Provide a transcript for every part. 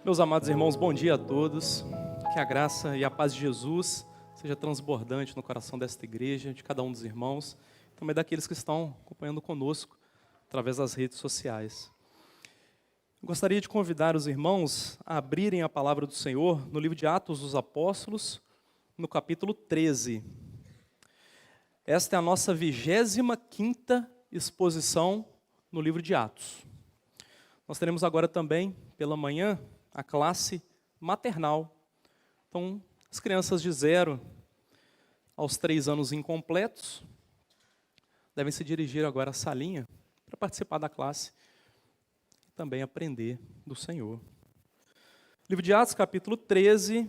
Meus amados irmãos, bom dia a todos. Que a graça e a paz de Jesus seja transbordante no coração desta igreja, de cada um dos irmãos, também daqueles que estão acompanhando conosco através das redes sociais. Eu gostaria de convidar os irmãos a abrirem a palavra do Senhor no livro de Atos dos Apóstolos, no capítulo 13. Esta é a nossa 25ª exposição no livro de Atos. Nós teremos agora também, pela manhã, a classe maternal. Então, as crianças de 0 aos 3 anos incompletos devem se dirigir agora à salinha para participar da classe e também aprender do Senhor. Livro de Atos, capítulo 13,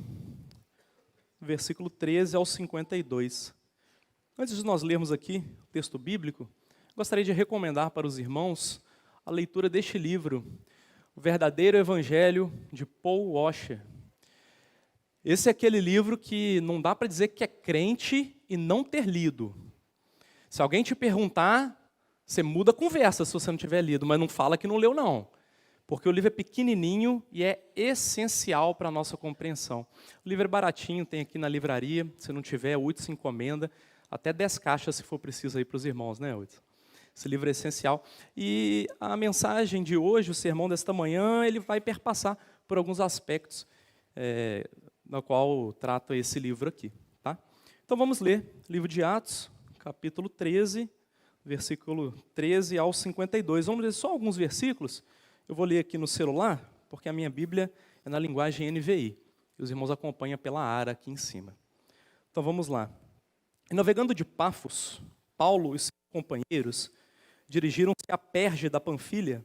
versículo 13 ao 52. Antes de nós lermos aqui o texto bíblico, gostaria de recomendar para os irmãos a leitura deste livro, O Verdadeiro Evangelho, de Paul Washer. Esse é aquele livro que não dá para dizer que é crente e não ter lido. Se alguém te perguntar, você muda a conversa se você não tiver lido, mas não fala que não leu não. Porque o livro é pequenininho e é essencial para a nossa compreensão. O livro é baratinho, tem aqui na livraria, se não tiver, o Hudson encomenda, até 10 caixas se for preciso aí para os irmãos, né, Hudson? Esse livro é essencial. E a mensagem de hoje, o sermão desta manhã, ele vai perpassar por alguns aspectos na qual trata esse livro aqui. Tá? Então vamos ler, livro de Atos, capítulo 13, versículo 13 ao 52. Vamos ler só alguns versículos. Eu vou ler aqui no celular, porque a minha Bíblia é na linguagem NVI. E os irmãos acompanham pela ARA aqui em cima. Então vamos lá. E navegando de Pafos, Paulo e seus companheiros dirigiram-se a Perge da Panfilha.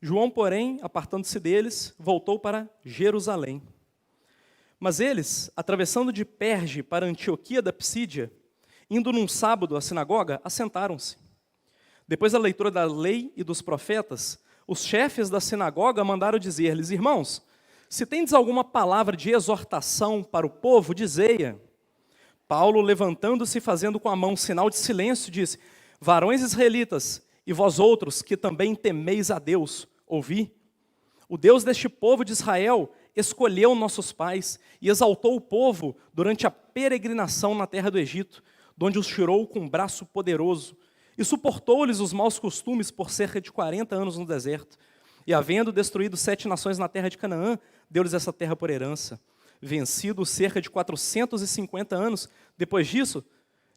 João, porém, apartando-se deles, voltou para Jerusalém. Mas eles, atravessando de Perge para Antioquia da Psídia, indo num sábado à sinagoga, assentaram-se. Depois da leitura da lei e dos profetas, os chefes da sinagoga mandaram dizer-lhes: Irmãos, se tendes alguma palavra de exortação para o povo, dizei-a. Paulo, levantando-se e fazendo com a mão sinal de silêncio, disse: Varões israelitas, e vós outros que também temeis a Deus, ouvi. O Deus deste povo de Israel escolheu nossos pais e exaltou o povo durante a peregrinação na terra do Egito, donde os tirou com um braço poderoso, e suportou-lhes os maus costumes por cerca de 40 anos no deserto. E havendo destruído 7 nações na terra de Canaã, deu-lhes essa terra por herança. Vencido cerca de 450 anos, depois disso,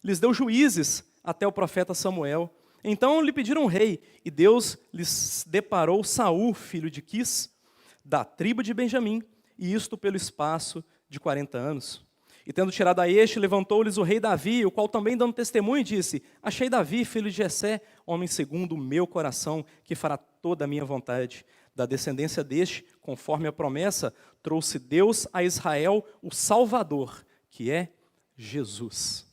lhes deu juízes até o profeta Samuel. Então lhe pediram um rei, e Deus lhes deparou Saul, filho de Quis, da tribo de Benjamim, e isto pelo espaço de 40 anos. E tendo tirado a este, levantou-lhes o rei Davi, o qual também dando testemunho disse: Achei Davi, filho de Jessé, homem segundo o meu coração, que fará toda a minha vontade. Da descendência deste, conforme a promessa, trouxe Deus a Israel o Salvador, que é Jesus.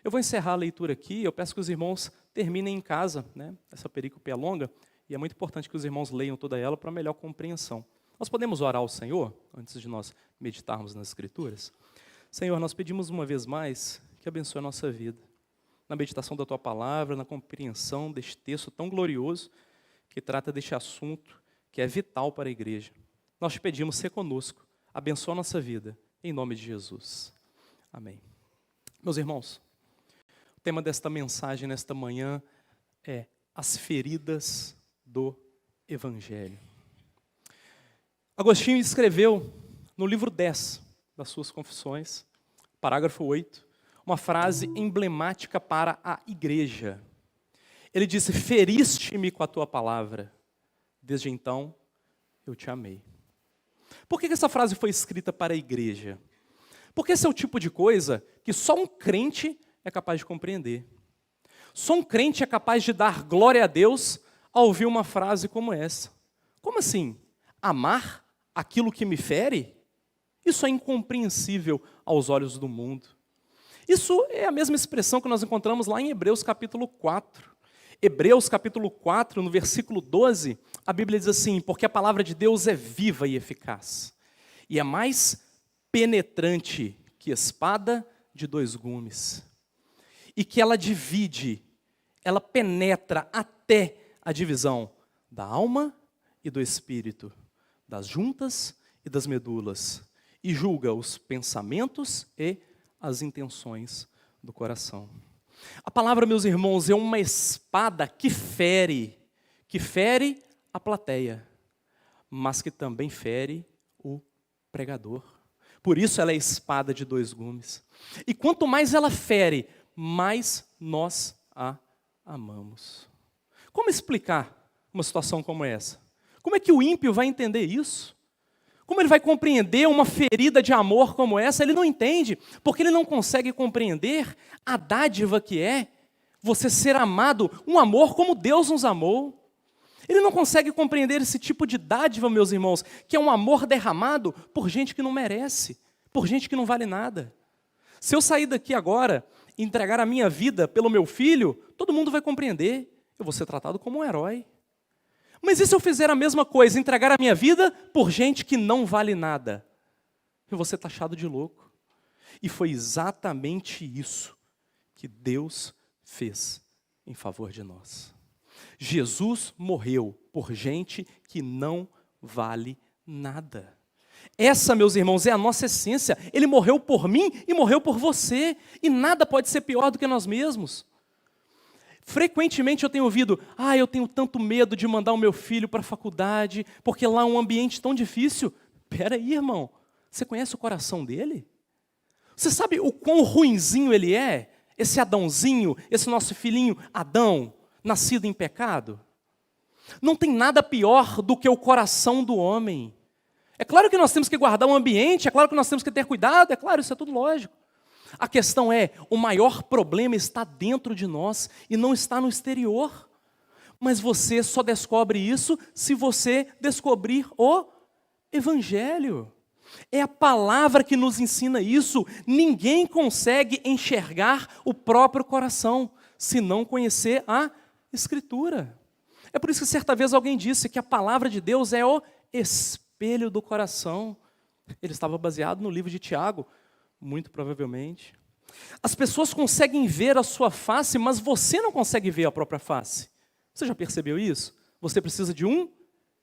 Eu vou encerrar a leitura aqui, eu peço que os irmãos terminem em casa, né? Essa perícope é longa, e é muito importante que os irmãos leiam toda ela para melhor compreensão. Nós podemos orar ao Senhor, antes de nós meditarmos nas Escrituras? Senhor, nós pedimos uma vez mais que abençoe a nossa vida, na meditação da Tua Palavra, na compreensão deste texto tão glorioso, que trata deste assunto que é vital para a igreja. Nós te pedimos, ser conosco, abençoa a nossa vida, em nome de Jesus. Amém. Meus irmãos, o tema desta mensagem nesta manhã é as feridas do Evangelho. Agostinho escreveu no livro 10 das suas Confissões, parágrafo 8, uma frase emblemática para a igreja. Ele disse: feriste-me com a tua palavra, desde então eu te amei. Por que essa frase foi escrita para a igreja? Porque esse é o tipo de coisa que só um crente é capaz de compreender. Só um crente é capaz de dar glória a Deus ao ouvir uma frase como essa. Como assim? Amar aquilo que me fere? Isso é incompreensível aos olhos do mundo. Isso é a mesma expressão que nós encontramos lá em Hebreus capítulo 4. Hebreus capítulo 4, no versículo 12, a Bíblia diz assim: porque a palavra de Deus é viva e eficaz, e é mais penetrante que espada de 2 gumes, e que ela divide, ela penetra até a divisão da alma e do espírito, das juntas e das medulas, e julga os pensamentos e as intenções do coração. A palavra, meus irmãos, é uma espada que fere a plateia, mas que também fere o pregador. Por isso ela é espada de dois gumes. E quanto mais ela fere, mais nós a amamos. Como explicar uma situação como essa? Como é que o ímpio vai entender isso? Como ele vai compreender uma ferida de amor como essa? Ele não entende, porque ele não consegue compreender a dádiva que é você ser amado, um amor como Deus nos amou. Ele não consegue compreender esse tipo de dádiva, meus irmãos, que é um amor derramado por gente que não merece, por gente que não vale nada. Se eu sair daqui agora e entregar a minha vida pelo meu filho, todo mundo vai compreender. Eu vou ser tratado como um herói. Mas e se eu fizer a mesma coisa, entregar a minha vida por gente que não vale nada? Eu vou ser taxado de louco. E foi exatamente isso que Deus fez em favor de nós. Jesus morreu por gente que não vale nada. Essa, meus irmãos, é a nossa essência. Ele morreu por mim e morreu por você. E nada pode ser pior do que nós mesmos. Frequentemente eu tenho ouvido, eu tenho tanto medo de mandar o meu filho para a faculdade, porque lá é um ambiente tão difícil. Espera aí, irmão, você conhece o coração dele? Você sabe o quão ruinzinho ele é? Esse Adãozinho, esse nosso filhinho Adão, nascido em pecado? Não tem nada pior do que o coração do homem. É claro que nós temos que guardar o ambiente, é claro que nós temos que ter cuidado, é claro, isso é tudo lógico. A questão é, o maior problema está dentro de nós e não está no exterior. Mas você só descobre isso se você descobrir o Evangelho. É a palavra que nos ensina isso. Ninguém consegue enxergar o próprio coração se não conhecer a Escritura. É por isso que certa vez alguém disse que a palavra de Deus é o espelho do coração. Ele estava baseado no livro de Tiago, muito provavelmente. As pessoas conseguem ver a sua face, mas você não consegue ver a própria face. Você já percebeu isso? Você precisa de um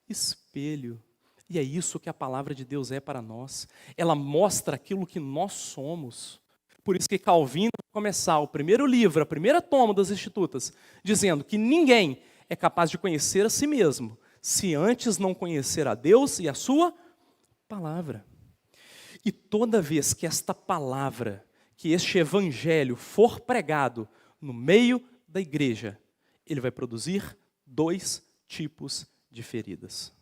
espelho. E é isso que a palavra de Deus é para nós. Ela mostra aquilo que nós somos. Por isso que Calvino vai começar o primeiro livro, a primeira toma das Institutas, dizendo que ninguém é capaz de conhecer a si mesmo, se antes não conhecer a Deus e a sua palavra. E toda vez que esta palavra, que este evangelho for pregado no meio da igreja, ele vai produzir dois tipos de feridas.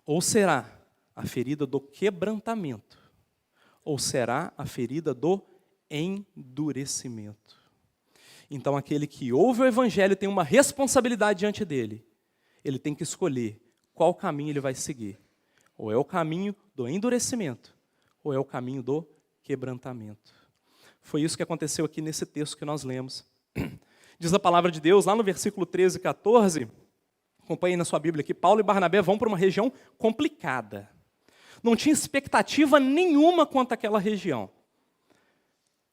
Ou será a ferida do quebrantamento, ou será a ferida do endurecimento. Então aquele que ouve o evangelho tem uma responsabilidade diante dele. Ele tem que escolher qual caminho ele vai seguir. Ou é o caminho do endurecimento, ou é o caminho do quebrantamento. Foi isso que aconteceu aqui nesse texto que nós lemos. Diz a palavra de Deus, lá no versículo 13 e 14, acompanhe na sua Bíblia aqui, Paulo e Barnabé vão para uma região complicada. Não tinha expectativa nenhuma quanto àquela região.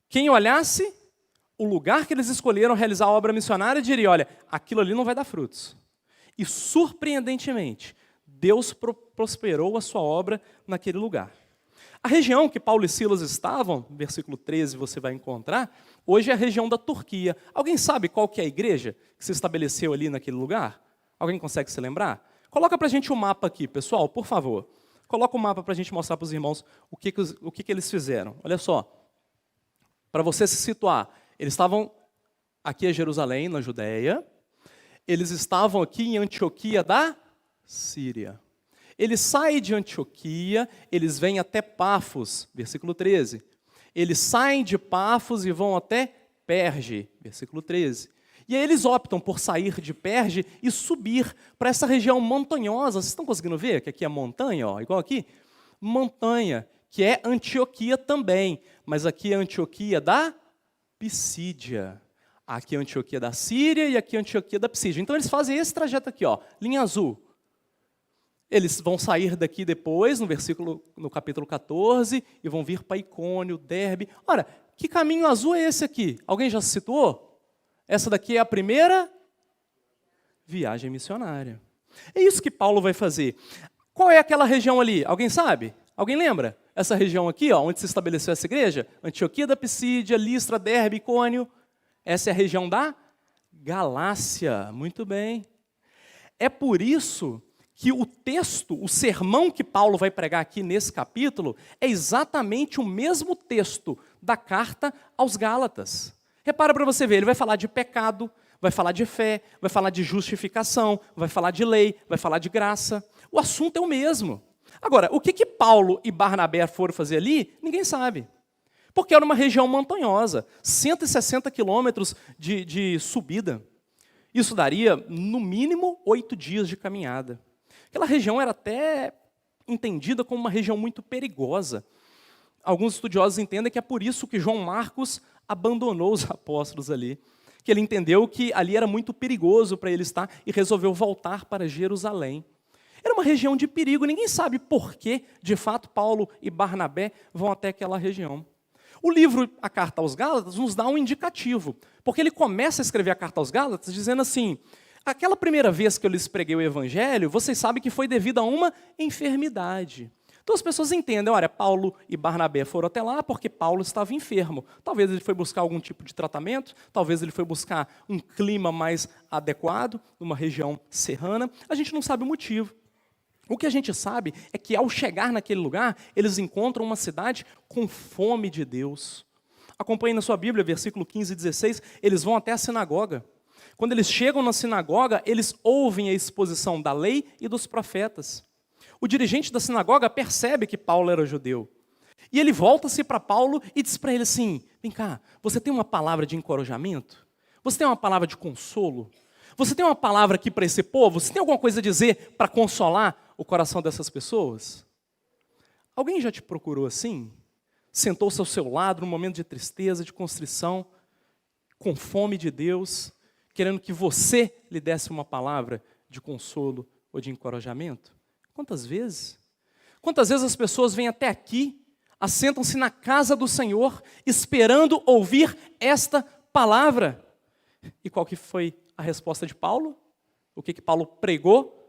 Quem olhasse o lugar que eles escolheram realizar a obra missionária diria, olha, aquilo ali não vai dar frutos. E surpreendentemente, Deus prosperou a sua obra naquele lugar. A região que Paulo e Silas estavam, no versículo 13 você vai encontrar, hoje é a região da Turquia. Alguém sabe qual que é a igreja que se estabeleceu ali naquele lugar? Alguém consegue se lembrar? Coloca para a gente o mapa aqui, pessoal, por favor. Coloca o mapa para a gente mostrar para os irmãos o que eles fizeram. Olha só, para você se situar, eles estavam aqui em Jerusalém, na Judéia. Eles estavam aqui em Antioquia da Síria. Eles saem de Antioquia, eles vêm até Pafos, versículo 13. Eles saem de Pafos e vão até Perge, versículo 13. E aí eles optam por sair de Perge e subir para essa região montanhosa. Vocês estão conseguindo ver que aqui é montanha, ó, igual aqui? Montanha, que é Antioquia também, mas aqui é Antioquia da Pisídia. Aqui é Antioquia da Síria e aqui é Antioquia da Pisídia. Então eles fazem esse trajeto aqui, ó, linha azul. Eles vão sair daqui depois, no capítulo 14, e vão vir para Icônio, Derbe. Ora, que caminho azul é esse aqui? Alguém já se situou? Essa daqui é a primeira viagem missionária. É isso que Paulo vai fazer. Qual é aquela região ali? Alguém sabe? Alguém lembra? Essa região aqui, ó, onde se estabeleceu essa igreja? Antioquia da Pisídia, Listra, Derbe, Icônio. Essa é a região da Galácia. Muito bem. É por isso que o texto, o sermão que Paulo vai pregar aqui nesse capítulo, é exatamente o mesmo texto da carta aos Gálatas. Repara para você ver, ele vai falar de pecado, vai falar de fé, vai falar de justificação, vai falar de lei, vai falar de graça. O assunto é o mesmo. Agora, o que Paulo e Barnabé foram fazer ali, ninguém sabe. Porque era uma região montanhosa, 160 quilômetros de subida. Isso daria, no mínimo, 8 dias de caminhada. Aquela região era até entendida como uma região muito perigosa. Alguns estudiosos entendem que é por isso que João Marcos abandonou os apóstolos ali. Que ele entendeu que ali era muito perigoso para ele estar e resolveu voltar para Jerusalém. Era uma região de perigo, ninguém sabe por que, de fato, Paulo e Barnabé vão até aquela região. O livro A Carta aos Gálatas nos dá um indicativo, porque ele começa a escrever a Carta aos Gálatas dizendo assim: aquela primeira vez que eu lhes preguei o Evangelho, vocês sabem que foi devido a uma enfermidade. Então as pessoas entendem, olha, Paulo e Barnabé foram até lá porque Paulo estava enfermo. Talvez ele foi buscar algum tipo de tratamento, talvez ele foi buscar um clima mais adequado, numa região serrana. A gente não sabe o motivo. O que a gente sabe é que ao chegar naquele lugar, eles encontram uma cidade com fome de Deus. Acompanhe na sua Bíblia, versículo 15 e 16, eles vão até a sinagoga. Quando eles chegam na sinagoga, eles ouvem a exposição da lei e dos profetas. O dirigente da sinagoga percebe que Paulo era judeu. E ele volta-se para Paulo e diz para ele assim: vem cá, você tem uma palavra de encorajamento? Você tem uma palavra de consolo? Você tem uma palavra aqui para esse povo? Você tem alguma coisa a dizer para consolar o coração dessas pessoas? Alguém já te procurou assim? Sentou-se ao seu lado num momento de tristeza, de constrição, com fome de Deus, querendo que você lhe desse uma palavra de consolo ou de encorajamento? Quantas vezes? Quantas vezes as pessoas vêm até aqui, assentam-se na casa do Senhor, esperando ouvir esta palavra? E qual que foi a resposta de Paulo? O que Paulo pregou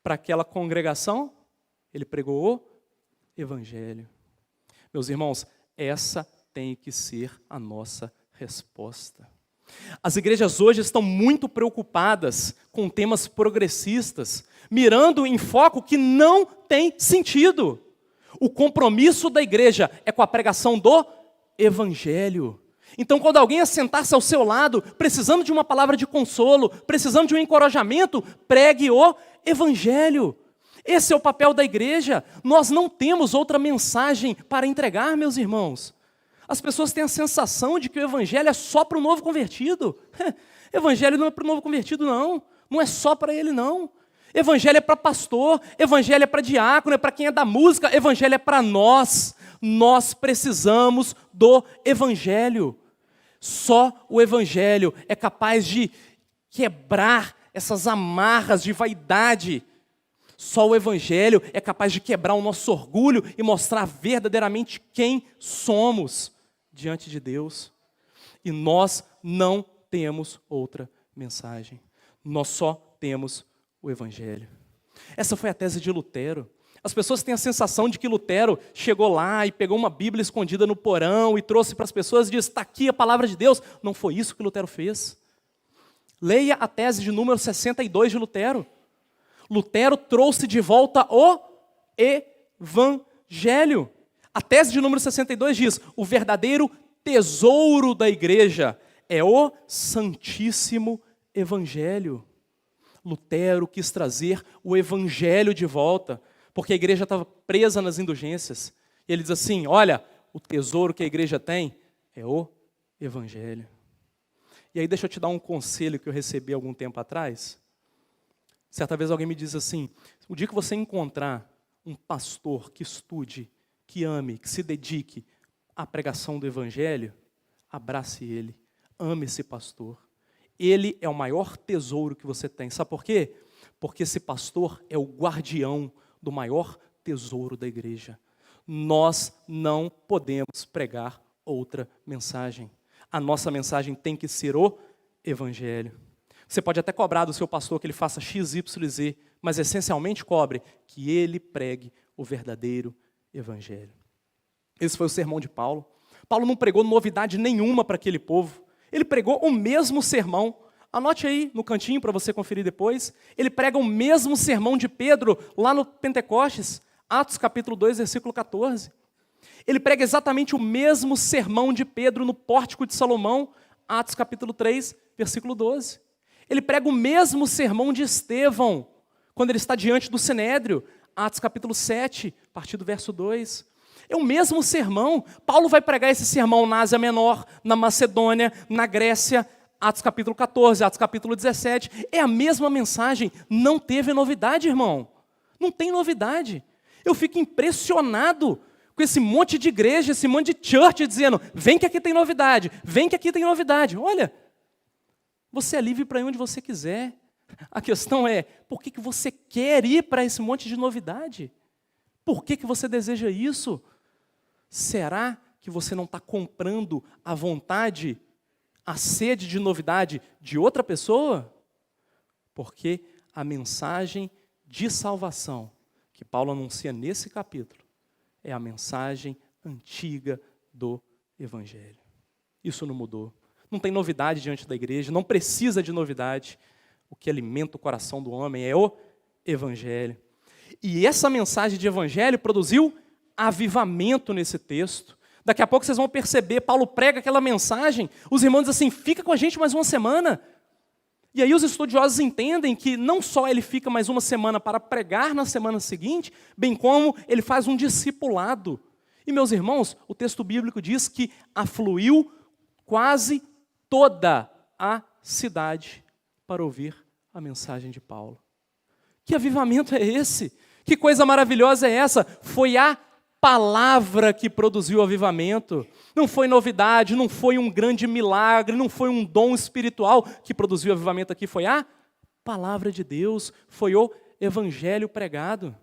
para aquela congregação? Ele pregou o Evangelho. Meus irmãos, essa tem que ser a nossa resposta. As igrejas hoje estão muito preocupadas com temas progressistas, mirando em foco que não tem sentido. O compromisso da igreja é com a pregação do Evangelho. Então, quando alguém assentar-se ao seu lado, precisando de uma palavra de consolo, precisando de um encorajamento, pregue o Evangelho. Esse é o papel da igreja. Nós não temos outra mensagem para entregar, meus irmãos. As pessoas têm a sensação de que o Evangelho é só para o novo convertido. Evangelho não é para o novo convertido, não. Não é só para ele, não. Evangelho é para pastor, Evangelho é para diácono, é para quem é da música, Evangelho é para nós. Nós precisamos do Evangelho. Só o Evangelho é capaz de quebrar essas amarras de vaidade. Só o Evangelho é capaz de quebrar o nosso orgulho e mostrar verdadeiramente quem somos diante de Deus. E nós não temos outra mensagem. Nós só temos o Evangelho. Essa foi a tese de Lutero. As pessoas têm a sensação de que Lutero chegou lá e pegou uma Bíblia escondida no porão e trouxe para as pessoas e disse: está aqui a palavra de Deus. Não foi isso que Lutero fez. Leia a tese de número 62 de Lutero. Lutero trouxe de volta o Evangelho. A tese de número 62 diz: o verdadeiro tesouro da igreja é o Santíssimo Evangelho. Lutero quis trazer o Evangelho de volta, porque a igreja estava presa nas indulgências. E ele diz assim: olha, o tesouro que a igreja tem é o Evangelho. E aí deixa eu te dar um conselho que eu recebi algum tempo atrás. Certa vez alguém me diz assim: o dia que você encontrar um pastor que estude, que ame, que se dedique à pregação do Evangelho, abrace ele, ame esse pastor. Ele é o maior tesouro que você tem. Sabe por quê? Porque esse pastor é o guardião do maior tesouro da igreja. Nós não podemos pregar outra mensagem. A nossa mensagem tem que ser o Evangelho. Você pode até cobrar do seu pastor que ele faça X, Y, Z, mas essencialmente cobre que ele pregue o verdadeiro evangelho. Esse foi o sermão de Paulo. Paulo não pregou novidade nenhuma para aquele povo. Ele pregou o mesmo sermão. Anote aí no cantinho para você conferir depois. Ele prega o mesmo sermão de Pedro lá no Pentecostes, Atos capítulo 2, versículo 14. Ele prega exatamente o mesmo sermão de Pedro no pórtico de Salomão, Atos capítulo 3, versículo 12. Ele prega o mesmo sermão de Estevão, quando ele está diante do Sinédrio, Atos capítulo 7, a partir do verso 2. É o mesmo sermão. Paulo vai pregar esse sermão na Ásia Menor, na Macedônia, na Grécia, Atos capítulo 14, Atos capítulo 17. É a mesma mensagem. Não teve novidade, irmão. Não tem novidade. Eu fico impressionado com esse monte de igreja, esse monte de church dizendo, vem que aqui tem novidade, vem que aqui tem novidade. Olha, você é livre para ir onde você quiser. A questão é, por que você quer ir para esse monte de novidade? Por que você deseja isso? Será que você não está comprando a vontade, a sede de novidade de outra pessoa? Porque a mensagem de salvação que Paulo anuncia nesse capítulo é a mensagem antiga do Evangelho. Isso não mudou. Não tem novidade diante da igreja, não precisa de novidade. O que alimenta o coração do homem é o Evangelho. E essa mensagem de Evangelho produziu avivamento nesse texto. Daqui a pouco vocês vão perceber, Paulo prega aquela mensagem, os irmãos dizem assim, fica com a gente mais uma semana. E aí os estudiosos entendem que não só ele fica mais uma semana para pregar na semana seguinte, bem como ele faz um discipulado. E meus irmãos, o texto bíblico diz que afluiu quase toda a cidade para ouvir a mensagem de Paulo. Que avivamento é esse? Que coisa maravilhosa é essa? Foi a palavra que produziu o avivamento. Não foi novidade, não foi um grande milagre, não foi um dom espiritual que produziu o avivamento aqui. Foi a palavra de Deus, foi o evangelho pregado.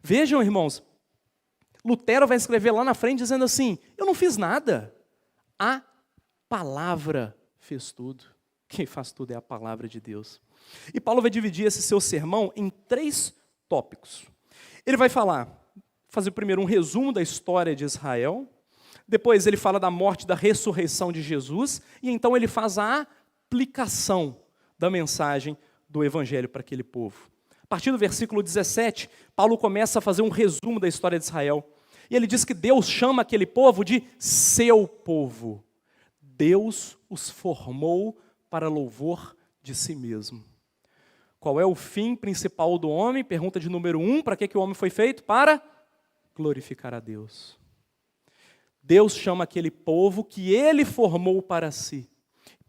Vejam, irmãos, Lutero vai escrever lá na frente dizendo assim, eu não fiz nada, a palavra fez tudo. Quem faz tudo é a palavra de Deus. E Paulo vai dividir esse seu sermão em 3 tópicos. Ele vai fazer primeiro um resumo da história de Israel, depois ele fala da morte e da ressurreição de Jesus, e então ele faz a aplicação da mensagem do evangelho para aquele povo. A partir do versículo 17, Paulo começa a fazer um resumo da história de Israel. E ele diz que Deus chama aquele povo de seu povo. Deus os formou para louvor de si mesmo. Qual é o fim principal do homem? Pergunta de número 1, para que o homem foi feito? Para glorificar a Deus. Deus chama aquele povo que ele formou para si.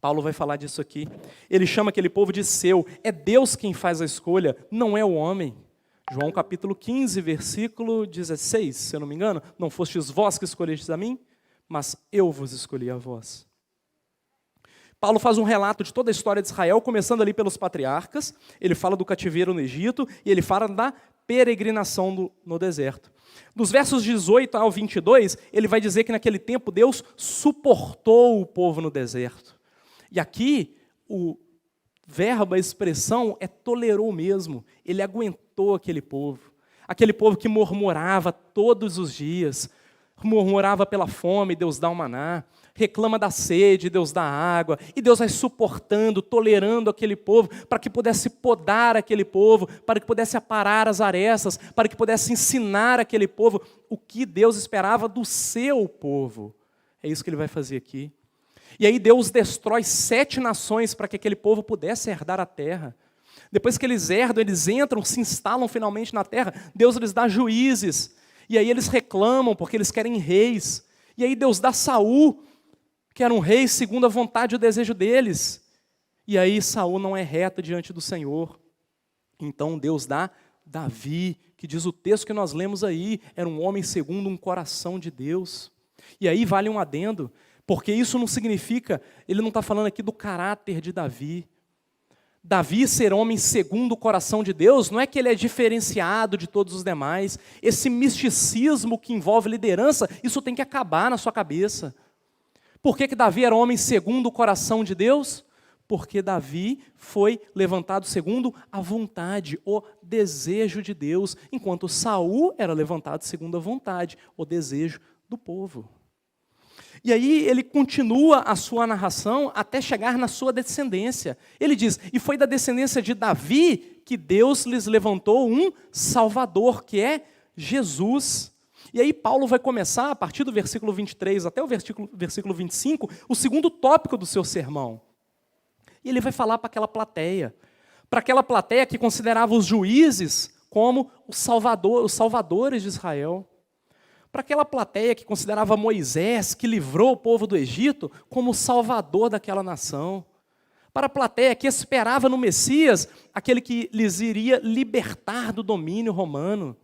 Paulo vai falar disso aqui. Ele chama aquele povo de seu. É Deus quem faz a escolha, não é o homem. João capítulo 15, versículo 16, se eu não me engano. Não fostes vós que escolhestes a mim, mas eu vos escolhi a vós. Paulo faz um relato de toda a história de Israel, começando ali pelos patriarcas. Ele fala do cativeiro no Egito e ele fala da peregrinação no deserto. Dos versos 18 ao 22, ele vai dizer que naquele tempo Deus suportou o povo no deserto. E aqui o verbo, a expressão é tolerou mesmo. Ele aguentou aquele povo que murmurava todos os dias, murmurava pela fome, Deus dá o maná, reclama da sede, Deus dá água, e Deus vai suportando, tolerando aquele povo, para que pudesse podar aquele povo, para que pudesse aparar as arestas, para que pudesse ensinar aquele povo o que Deus esperava do seu povo. É isso que ele vai fazer aqui. E aí Deus destrói 7 nações para que aquele povo pudesse herdar a terra. Depois que eles herdam, eles entram, se instalam finalmente na terra, Deus lhes dá juízes, e aí eles reclamam porque eles querem reis, e aí Deus dá Saul, que era um rei segundo a vontade e o desejo deles. E aí Saul não é reto diante do Senhor. Então Deus dá Davi, que diz o texto que nós lemos aí, era um homem segundo um coração de Deus. E aí vale um adendo, porque isso não significa, ele não está falando aqui do caráter de Davi. Davi ser homem segundo o coração de Deus, não é que ele é diferenciado de todos os demais. Esse misticismo que envolve liderança, isso tem que acabar na sua cabeça. Por que Davi era homem segundo o coração de Deus? Porque Davi foi levantado segundo a vontade, o desejo de Deus, enquanto Saul era levantado segundo a vontade, o desejo do povo. E aí ele continua a sua narração até chegar na sua descendência. Ele diz, e foi da descendência de Davi que Deus lhes levantou um Salvador, que é Jesus. E aí Paulo vai começar, a partir do versículo 23 até o versículo 25, o segundo tópico do seu sermão. E ele vai falar para aquela plateia que considerava os juízes como os salvadores de Israel. Para aquela plateia que considerava Moisés, que livrou o povo do Egito, como o salvador daquela nação. Para a plateia que esperava no Messias, aquele que lhes iria libertar do domínio romano.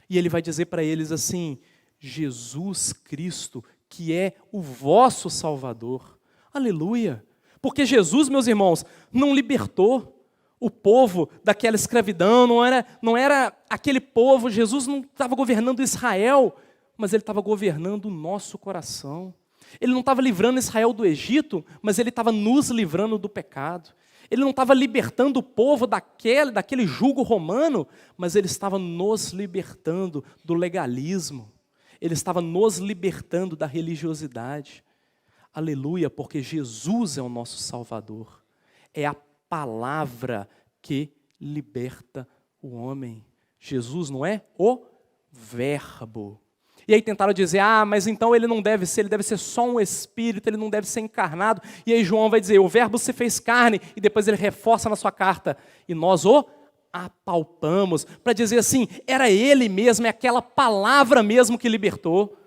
E ele vai dizer para eles assim, Jesus Cristo, que é o vosso Salvador. Aleluia! Porque Jesus, meus irmãos, não libertou o povo daquela escravidão, não era aquele povo, Jesus não estava governando Israel, mas ele estava governando o nosso coração. Ele não estava livrando Israel do Egito, mas ele estava nos livrando do pecado. Ele não estava libertando o povo daquele jugo romano, mas ele estava nos libertando do legalismo. Ele estava nos libertando da religiosidade. Aleluia, porque Jesus é o nosso Salvador. É a palavra que liberta o homem. Jesus não é o verbo. E aí tentaram dizer, mas então ele deve ser só um espírito, ele não deve ser encarnado. E aí João vai dizer, o verbo se fez carne, e depois ele reforça na sua carta, e nós o apalpamos, para dizer assim, era ele mesmo, é aquela palavra mesmo que libertou.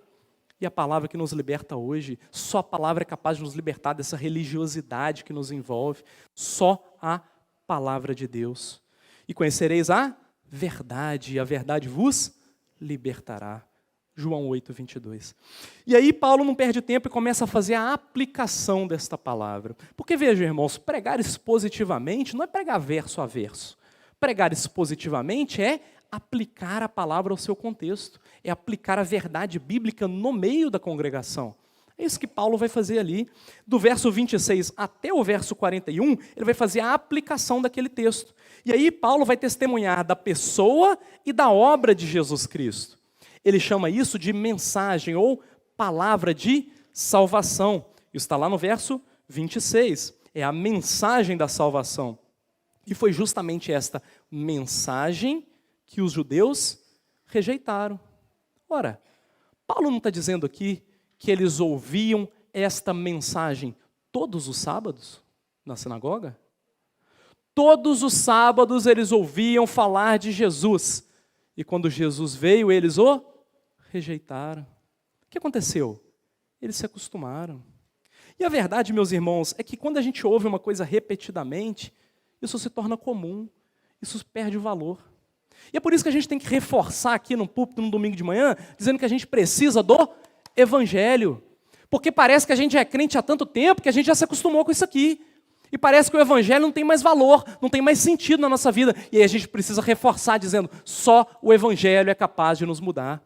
E a palavra que nos liberta hoje, só a palavra é capaz de nos libertar dessa religiosidade que nos envolve, só a palavra de Deus. E conhecereis a verdade, e a verdade vos libertará. João 8, 22. E aí Paulo não perde tempo e começa a fazer a aplicação desta palavra. Porque veja, irmãos, pregar expositivamente não é pregar verso a verso. Pregar expositivamente é aplicar a palavra ao seu contexto, é aplicar a verdade bíblica no meio da congregação. É isso que Paulo vai fazer ali. Do verso 26 até o verso 41, ele vai fazer a aplicação daquele texto. E aí Paulo vai testemunhar da pessoa e da obra de Jesus Cristo. Ele chama isso de mensagem ou palavra de salvação. Isso está lá no verso 26. É a mensagem da salvação. E foi justamente esta mensagem que os judeus rejeitaram. Ora, Paulo não está dizendo aqui que eles ouviam esta mensagem todos os sábados na sinagoga? Todos os sábados eles ouviam falar de Jesus. E quando Jesus veio, eles o rejeitaram. O que aconteceu? Eles se acostumaram. E a verdade, meus irmãos, é que quando a gente ouve uma coisa repetidamente, isso se torna comum, isso perde o valor. E é por isso que a gente tem que reforçar aqui no púlpito no domingo de manhã, dizendo que a gente precisa do Evangelho. Porque parece que a gente já é crente há tanto tempo que a gente já se acostumou com isso aqui. E parece que o Evangelho não tem mais valor, não tem mais sentido na nossa vida. E aí a gente precisa reforçar dizendo, só o Evangelho é capaz de nos mudar.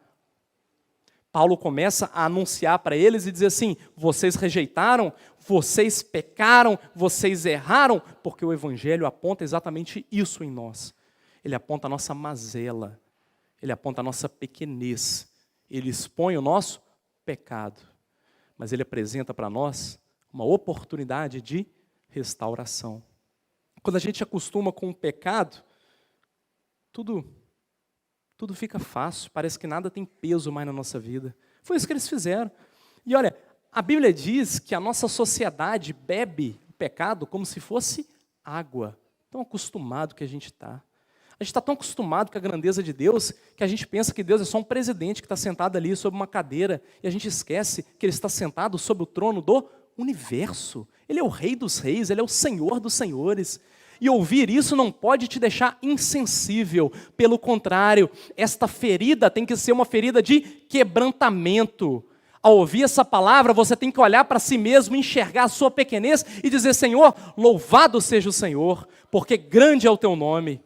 Paulo começa a anunciar para eles e dizer assim, vocês rejeitaram, vocês pecaram, vocês erraram, porque o Evangelho aponta exatamente isso em nós. Ele aponta a nossa mazela, ele aponta a nossa pequenez, ele expõe o nosso pecado, mas ele apresenta para nós uma oportunidade de restauração. Quando a gente acostuma com o pecado, tudo fica fácil, parece que nada tem peso mais na nossa vida. Foi isso que eles fizeram. E olha, a Bíblia diz que a nossa sociedade bebe o pecado como se fosse água. Tão acostumado que a gente está. A gente está tão acostumado com a grandeza de Deus que a gente pensa que Deus é só um presidente que está sentado ali sobre uma cadeira e a gente esquece que Ele está sentado sobre o trono do universo. Ele é o Rei dos Reis, Ele é o Senhor dos Senhores. E ouvir isso não pode te deixar insensível. Pelo contrário, esta ferida tem que ser uma ferida de quebrantamento. Ao ouvir essa palavra, você tem que olhar para si mesmo, enxergar a sua pequenez e dizer, Senhor, louvado seja o Senhor, porque grande é o teu nome,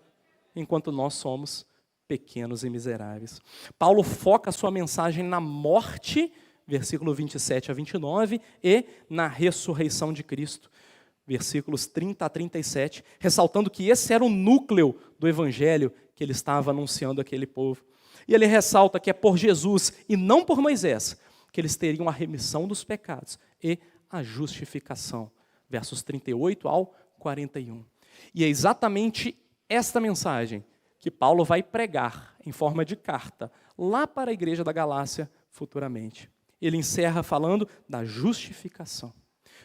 enquanto nós somos pequenos e miseráveis. Paulo foca a sua mensagem na morte, versículo 27 a 29, e na ressurreição de Cristo. versículos 30 a 37, ressaltando que esse era o núcleo do evangelho que ele estava anunciando àquele povo. E ele ressalta que é por Jesus e não por Moisés que eles teriam a remissão dos pecados e a justificação. Versos 38 ao 41. E é exatamente esta mensagem que Paulo vai pregar em forma de carta lá para a igreja da Galácia futuramente. Ele encerra falando da justificação.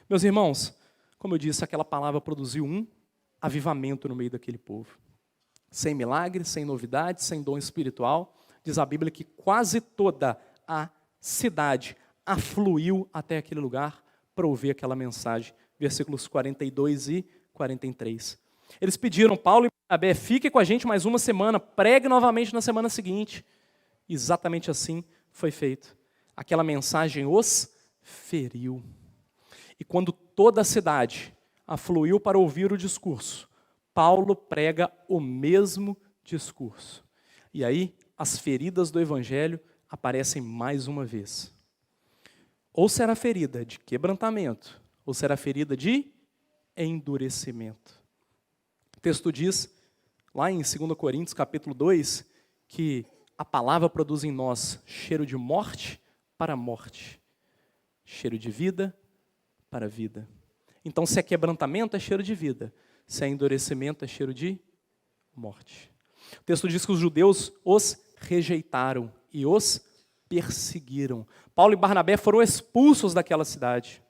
Meus irmãos, como eu disse, aquela palavra produziu um avivamento no meio daquele povo. Sem milagres, sem novidades, sem dom espiritual, diz a Bíblia que quase toda a cidade afluiu até aquele lugar para ouvir aquela mensagem. Versículos 42 e 43. Eles pediram, Paulo e Barnabé, fique com a gente mais uma semana, pregue novamente na semana seguinte. Exatamente assim foi feito. Aquela mensagem os feriu. E quando toda a cidade afluiu para ouvir o discurso, Paulo prega o mesmo discurso. E aí, as feridas do evangelho aparecem mais uma vez. Ou será ferida de quebrantamento, ou será ferida de endurecimento. O texto diz, lá em 2 Coríntios, capítulo 2, que a palavra produz em nós cheiro de morte para morte, cheiro de vida para vida. Então, se é quebrantamento, é cheiro de vida. Se é endurecimento, é cheiro de morte. O texto diz que os judeus os rejeitaram e os perseguiram. Paulo e Barnabé foram expulsos daquela cidade.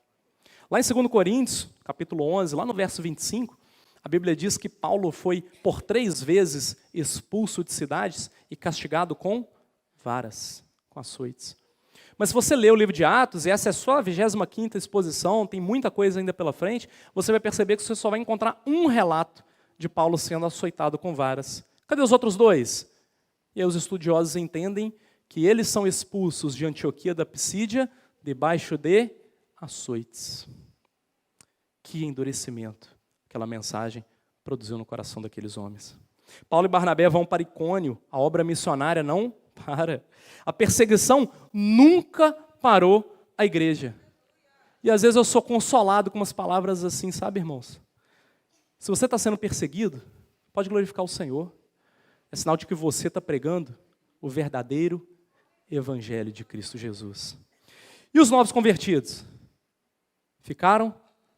Lá em 2 Coríntios, capítulo 11, lá no verso 25, a Bíblia diz que Paulo foi por 3 vezes expulso de cidades e castigado com varas, com açoites. Mas se você lê o livro de Atos, e essa é só a 25ª exposição, tem muita coisa ainda pela frente, você vai perceber que você só vai encontrar um relato de Paulo sendo açoitado com varas. Cadê os outros 2? E aí os estudiosos entendem que eles são expulsos de Antioquia da Pisídia debaixo de açoites. Que endurecimento aquela mensagem produziu no coração daqueles homens. Paulo e Barnabé vão para Icônio, a obra missionária não para. A perseguição nunca parou a igreja. E às vezes eu sou consolado com umas palavras assim, sabe, irmãos? Se você está sendo perseguido, pode glorificar o Senhor. É sinal de que você está pregando o verdadeiro evangelho de Cristo Jesus. E os novos convertidos? Ficaram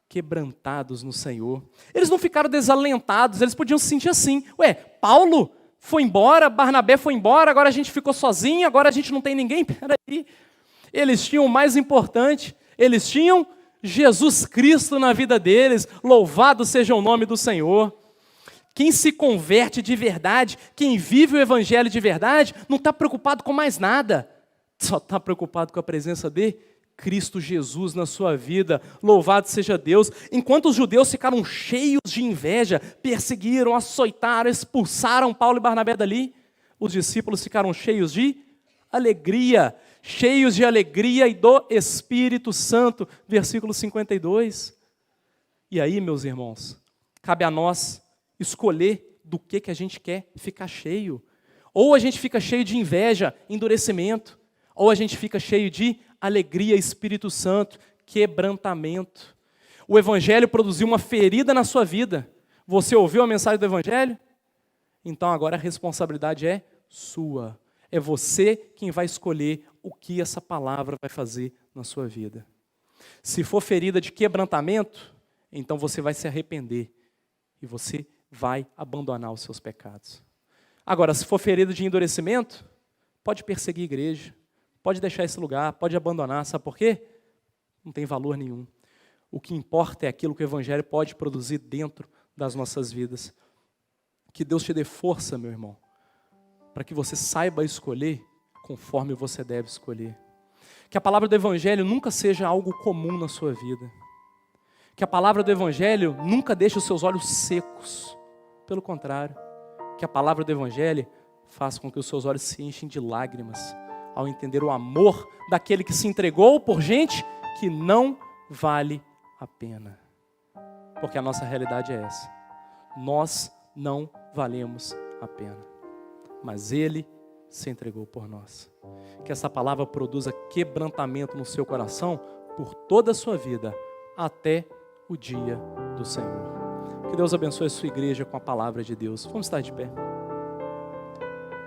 quebrantados no Senhor. Eles não ficaram desalentados, eles podiam se sentir assim. Ué, Paulo foi embora, Barnabé foi embora, agora a gente ficou sozinho, agora a gente não tem ninguém. Peraí. Eles tinham o mais importante, eles tinham Jesus Cristo na vida deles. Louvado seja o nome do Senhor. Quem se converte de verdade, quem vive o evangelho de verdade, não está preocupado com mais nada. Só está preocupado com a presença de Cristo Jesus na sua vida. Louvado seja Deus. Enquanto os judeus ficaram cheios de inveja, perseguiram, açoitaram, expulsaram Paulo e Barnabé dali, os discípulos ficaram cheios de alegria, cheios de alegria e do Espírito Santo. Versículo 52. E aí, meus irmãos, cabe a nós escolher do que a gente quer ficar cheio. Ou a gente fica cheio de inveja, endurecimento, ou a gente fica cheio de alegria, Espírito Santo, quebrantamento. O Evangelho produziu uma ferida na sua vida. Você ouviu a mensagem do Evangelho? Então agora a responsabilidade é sua. É você quem vai escolher o que essa palavra vai fazer na sua vida. Se for ferida de quebrantamento, então você vai se arrepender e você vai abandonar os seus pecados. Agora, se for ferida de endurecimento, pode perseguir a igreja, pode deixar esse lugar, pode abandonar. Sabe por quê? Não tem valor nenhum. O que importa é aquilo que o Evangelho pode produzir dentro das nossas vidas. Que Deus te dê força, meu irmão, para que você saiba escolher conforme você deve escolher. Que a palavra do Evangelho nunca seja algo comum na sua vida. Que a palavra do Evangelho nunca deixe os seus olhos secos. Pelo contrário, que a palavra do Evangelho faça com que os seus olhos se enchem de lágrimas ao entender o amor daquele que se entregou por gente que não vale a pena. Porque a nossa realidade é essa. Nós não valemos a pena. Mas Ele se entregou por nós. Que essa palavra produza quebrantamento no seu coração por toda a sua vida, até o dia do do Senhor. Que Deus abençoe a sua igreja com a palavra de Deus. Vamos estar de pé.